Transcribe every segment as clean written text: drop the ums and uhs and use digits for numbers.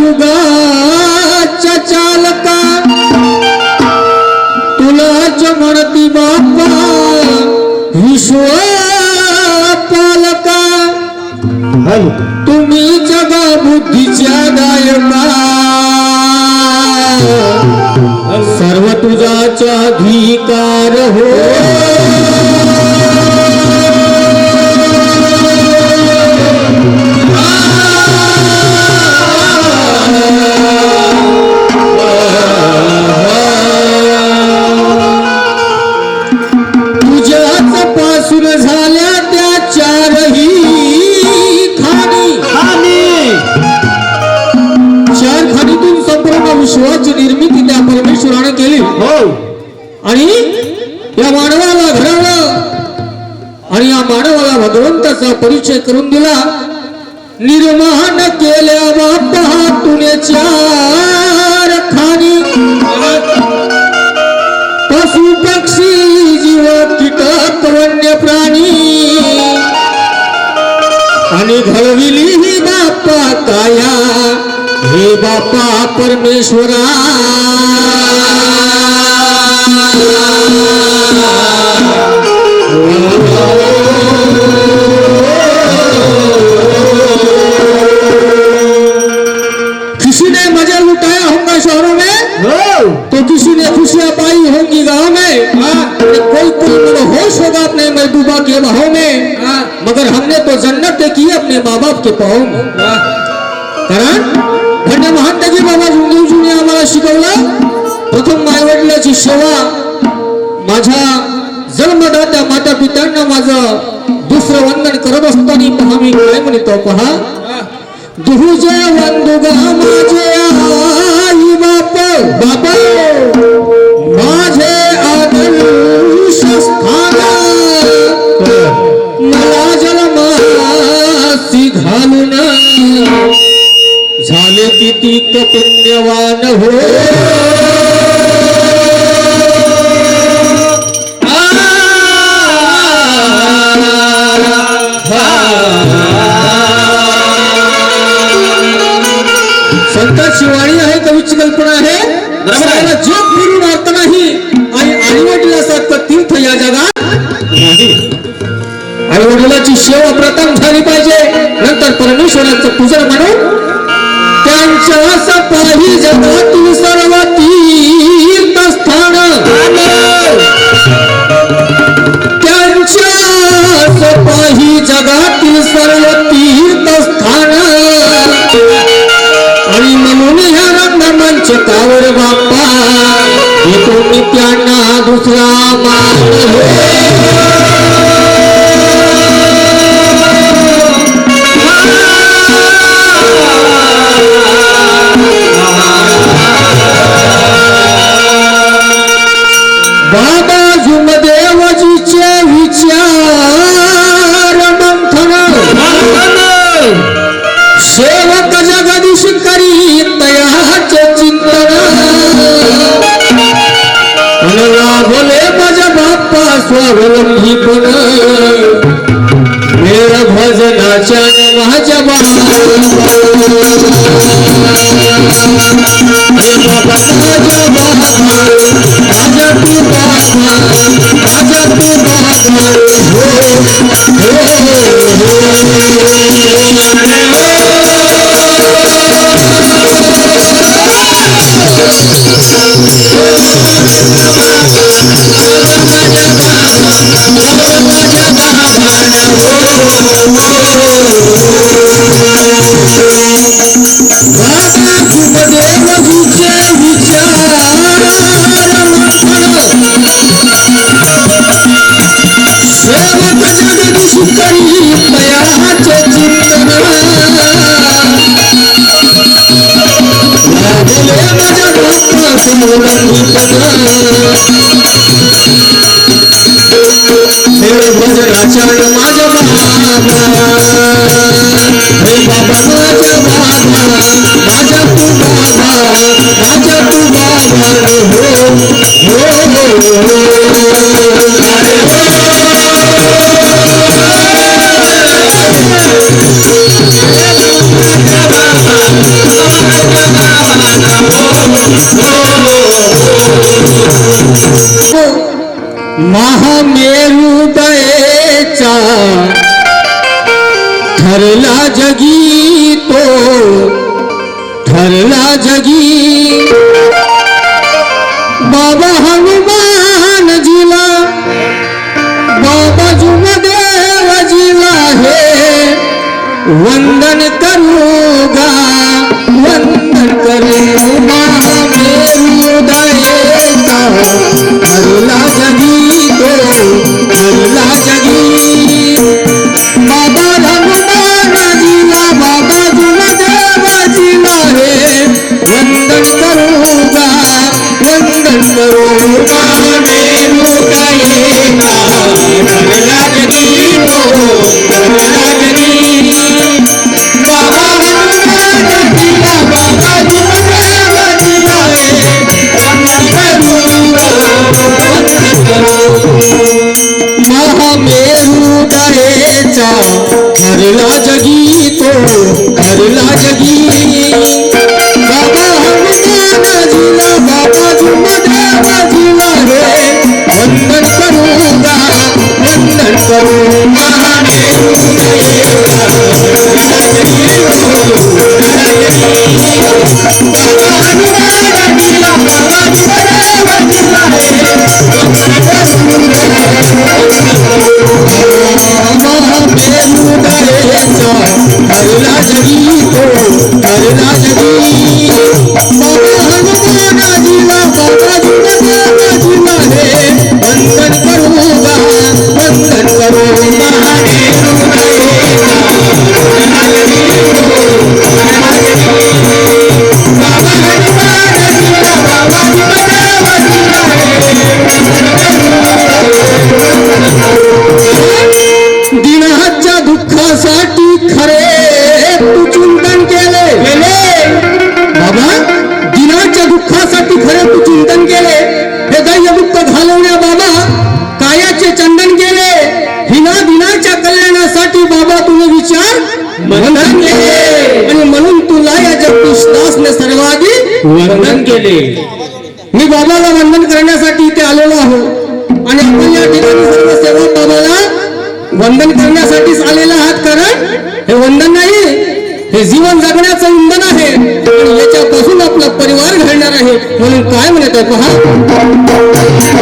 युगाच्या चालका तुलाच म्हणती बाप्पा विश्व पालका तुम्ही जगा बुद्धीच्या दायका सर्व तुझाच अधिकार हो विश्वाची निर्मिती त्या परमेश्वराने केली आणि या मानवाला घडवलं आणि या मानवाला भगवंताचा परिचय करून दिला निर्माण केल्या बाप्पा तुने चार खानी पशु पक्षी जीव कीटक वन्य प्राणी आणि घडविली ही बाप्पा काया हे बाप्पा परमेश्वरा किसी ने मजा लुटाया होगा शहरों में तो किसी ने खुशियां पाई होंगी गाँव में कोई होश होगा अपने महबूबा के बहाव में मगर हमने तो जन्नत देखी अपने माँ बाप के पाँव में कारण धन्य महात्माजी बाबा जुंदेवजीने आम्हाला शिकवलं प्रथम मायवडिलाची सेवा माझ्या जन्मदात्या माता पित्यांना माझं दुसरं वंदन करत असताना पहा मी काय म्हणतो पहा दुजे वंदुगा माझे आई बाप बाबा माझे आदर्श स्थान मला जन्मासी घालून झाले किती पुण्यवान हो संत शिवाणी आहे कवीची कल्पना आहे जग फिरून अर्थ नाही आणि आईवडिलासारखं तीर्थ या जगात आईवडिलाची सेवा प्रथम झाली पाहिजे नंतर परमेश्वराचं पूजन म्हणून त्यांच्या सपाही जगातील सर्व तीर्थस्थान त्यांच्या सपाही जगातील सर्व तीर्थस्थान आणि म्हणून ह्या रंगमंच कावर बाप्पा येतो मी त्यांना दुसरा मान बाबा जुमदेवजीचे विचार मंथन सेवक जगदीश करी तयाचे चिंतन लाभले माझ्या बाप्पा स्वावलंबी पण मेर भजनाच्या माझ्या सेवक जगदीश करी तयाचे चिंतन लागले माझ्या डोक्यात हे भजनाच्या माझ्या बाबा हे बाबा माझ्या बाबा माझ्या तू बाबा माझ्या तू बाबा महामेरू दयेचा ठरला जगी तो ठरला जगी बाबा हनुमान जिला बाबा जुमदेव जिला हे वंदन करूगा वंदन करू महामेरू दयेचा ठरला जगी तो ठरला जगी बाबा हनुमान जिला बाबा जुमदेव जिला हे वंदन करूगा वंदन करूगा मेरू दयेचा ठरला जगी तो ठरला जगी बाबा हनुमान जिला बाबा जुमदेव जिला हे वंदन करूगा महामेरू दयेचा ठरला जगी तो ठरला जगी बाबा हनुमान जिला बाबा जुमदेव जिला हे वंदन करूगा वंदन करू महामेरू दयेचा ठरला जगी तो ठरला जगी बाबा हनुमान जिला बाबा जुमदेव जिला हे वंदन करूगा महामेरू दयेचा ठरला जगी तो ठरला जगी बाबा हनुमान जिला बाबा जुमदेव जिला हे वंदन करूगा वंदन करू महामेरू दयेचा ठरला जगी तो ठरला जगी बाबा हनुमान जिला बाबा जुमदेव जिला हे दिनाच्या दुःखासाठी खरे तू चिंतन केले बाबा दिनाच्या दुःखासाठी खरे तू चिंतन केले हे दैय दुःख घालवण्या बाबा कायाचे चंदन केले हिना दिनाच्या कल्याणासाठी बाबा तुझे विचार मंथन केले आणि म्हणून तुला या जगदीश दासने सर्वाधिक वंदन केले मी बाबाला वंदन करण्यासाठी इथे आलेलो आहो आणि आपण या ठिकाणी सर्व सेवक बाबाला वंदन करण्यासाठीच आलेला आहात कारण हे वंदन नाही हे जीवन जगण्याचं इंधन आहे आणि याच्यापासून आपला परिवार घडणार आहे म्हणून काय म्हणत आहे पहा वंदन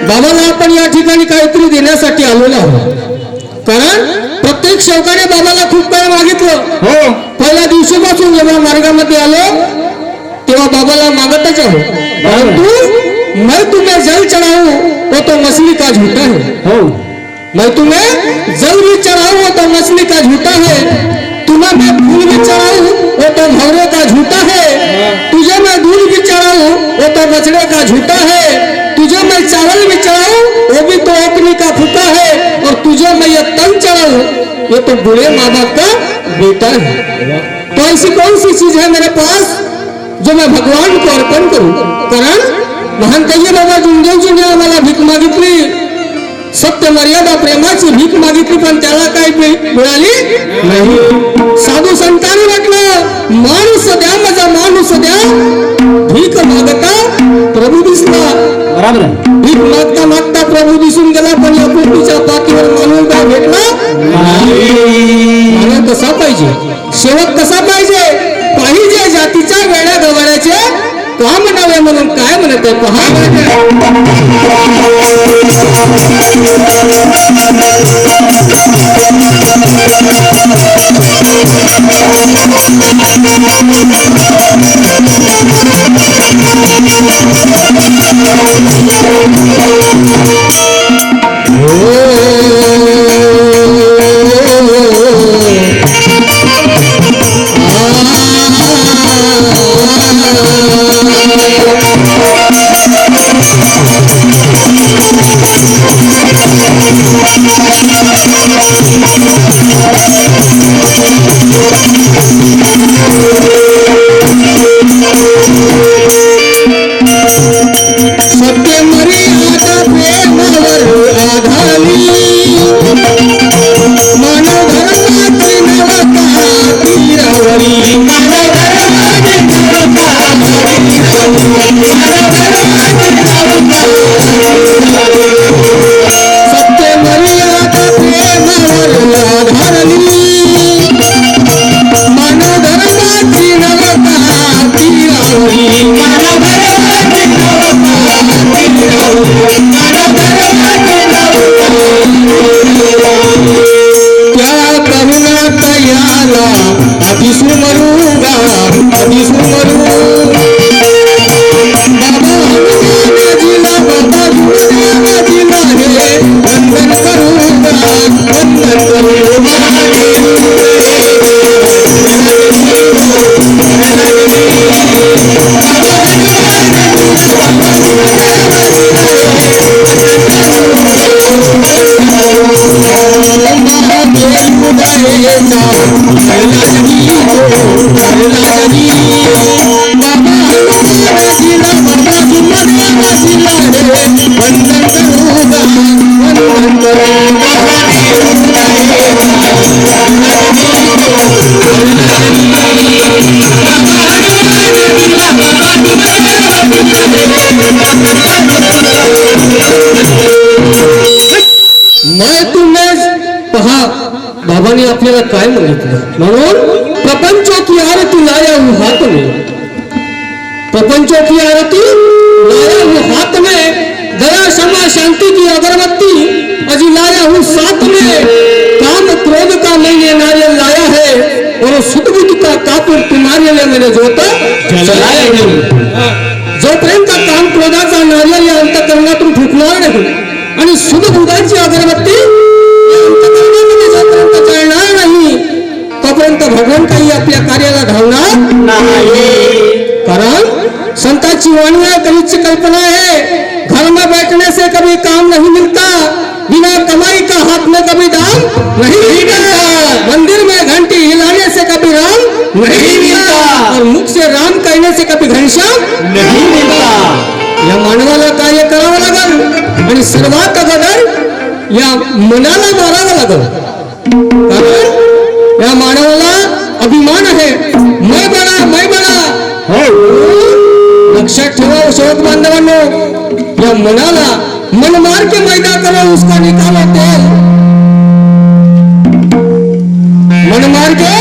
बाबाला आपण या ठिकाणी काहीतरी देण्यासाठी आलेलो आहोत. कारण प्रत्येक सेवकाने बाबाला खूप काही मागितलं. हो. पहिल्या दिवशीपासून जेव्हा मार्गामध्ये आलो तेव्हा बाबाला मागतच आहो. परंतु मैं तुम्हें जल चढ़ाऊं वो तो मछली का झूठा है. हो. मैं तुम्हें जल भी चढ़ाऊं वो तो मछली का झूठा है. तुम्हें मैं फूल भी चढ़ाऊं वो तो भंवरे का झूठा है. तुझे मैं दूध भी चढ़ाऊं वो तो बछड़े का झूठा है. तुझे मैं चावल भी चढ़ाऊं वो भी तो ओकनी का फूटा है. और तुझे मैं ये तन चढ़ाऊं ये तो बूढ़े माँ बाप का बेटा है. तो ऐसी कौन सी चीज है मेरे पास जो मैं भगवान को अर्पण करूं. कारण महान कहिए बाबा जुंदेवजीने आम्हाला भीक मागितली. सत्य मर्यादा प्रेमाची भीक मागितली पण त्याला काय मिळाली नाही. साधू संतांनी म्हटलं माणूस द्या माझा माणूस द्या. भीक मागता प्रभू दिसला. बरोबर. भीक मागता मागता प्रभू दिसून गेला पण या पृथ्वीच्या पाठीवर माणूस काय भेटला नाही. कसा पाहिजे शेवट कसा पाहिजे पाहिजे जातीच्या वेड्या गवाड्याचे काम नव्हे म्हणून काय म्हणत आहे पहा. सत्य मर्यादा प्रेमावर आधारली मानव धर्माची नवता तीरावरी. सत्य मर्यादा प्रेमावर आधारली मानव धर्माची नवता तीरावरी. त्या करुणात याला अतिसुमरूगा अतिसुमरू. बाबा हनुमानजीला बाबा जुनाजीला हे वंदन करूगा वंदन करूगा. मैं तुम्हें पहा बाबांनी आपल्याला काय मागितलं. म्हणून प्रपंचों की आरती लाया हूं हाथ में. प्रपंचों की आरती लाया हूं हाथ में. दया क्षमा शांति की अगरबत्ती अजी लाया हूं साथ में. काम क्रोध का मैंने नारियल लाया है और सुखबुद्ध का कापूर तुम्हारे लिए मैंने जोता जलाया नहीं. जोपर्यंत काम क्रोधाचा नारियल या अंतःकरणातून फुटणार नाही आणि सुखबुद्धाची अगरबत्ती जोपर्यंत जळणार नाही तोपर्यंत भगवान काही आपल्या कार्याला धावणार नाही. कारण संतांची वाणी है कलीची कल्पना है. घर में बैठने से कभी काम नहीं मिलता. बिना कमाई का हाथ में कभी दाम नहीं मिलता. मंदिर में घंटी हिलाने से कभी राम नहीं मिलता और मुख से राम कहने से कभी घनश्याम नहीं मिलता. या मानवाला कार्य करावं लागल. आणि सर्वात अगोदर या मनाला मारावं लागल, कारण या मानवाला अभिमान आहे, मै बळा हो। लक्षात ठेवा सोबत बांधवांनो, या मनाला मन मार के मैदा करो उसका निकालो तेल, मन मार के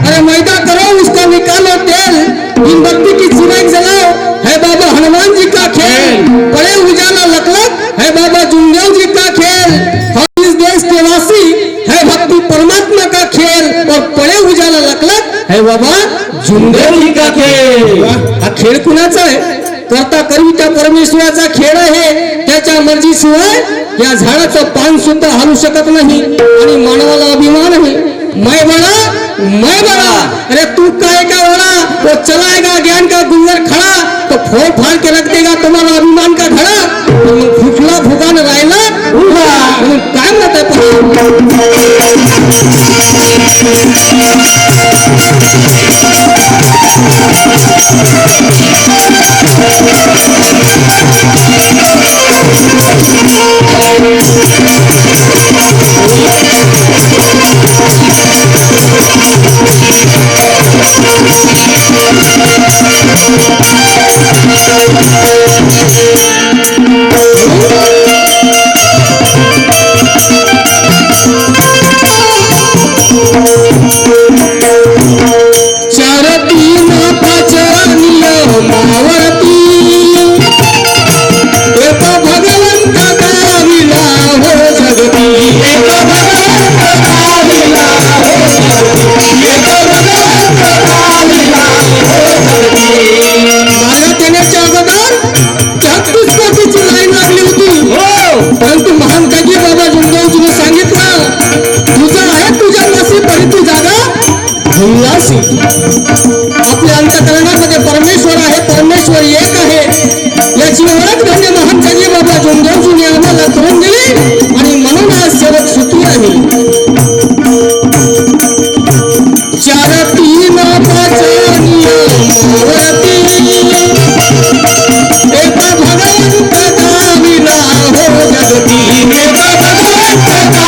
अरे मैदा करो उसका निकालो तेल, इन भक्ति की चिराग जलाओ, है बाबा हनुमान जी का खेल, पड़े उजाला लकलक है बाबा जुमदेव जी का खेल, हम इस देश के वासी है भक्ति परमात्मा का खेल, और पड़े उजाला लकलक है बाबा जुमदेव जी का खेल। हा खेळ कुणाचा आहे? करता करवी त्या परमेश्वराचा खेळ आहे, त्याच्या मर्जीशिवाय या झाडाचं पान सुद्धा हलू शकत नाही, आणि मानवाला अभिमान आहे, मैं बड़ा अरे तू काय का बड़ा, वो चलाएगा ज्ञान का गुंजर खड़ा तो फोड़ फाड़ के रख देगा तुम्हारा अभिमान का घड़ा, तो मग फुटला फुगान राहिला म्हणून काय म्हणत आपल्या अंतःकरणामध्ये परमेश्वर आहे, परमेश्वर एक आहे, याची ओळख धन्य महान काजी बाबा जुमदेवजीने आम्हाला करून दिली, आणि म्हणून आज सेवक सुखी आहे। चार तीन पाच एक भगवंत दाविला हो जगती, एक भगवंत दाविला हो जगती, एक भगवंत दाविला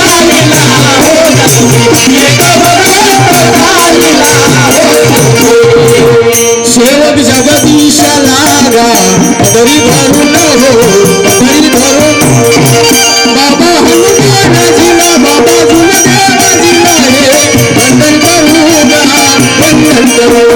सेवक जगदीश लागा तरी धरून हो, तरी धरून बाबा हनुमान जिला बाबा जुमदेव जिला हे वंदन करूगा, वंदन करूगा।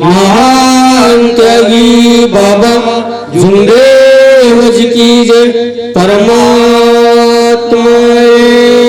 महान त्यागी बाबा जुमदेव जी की जय। परम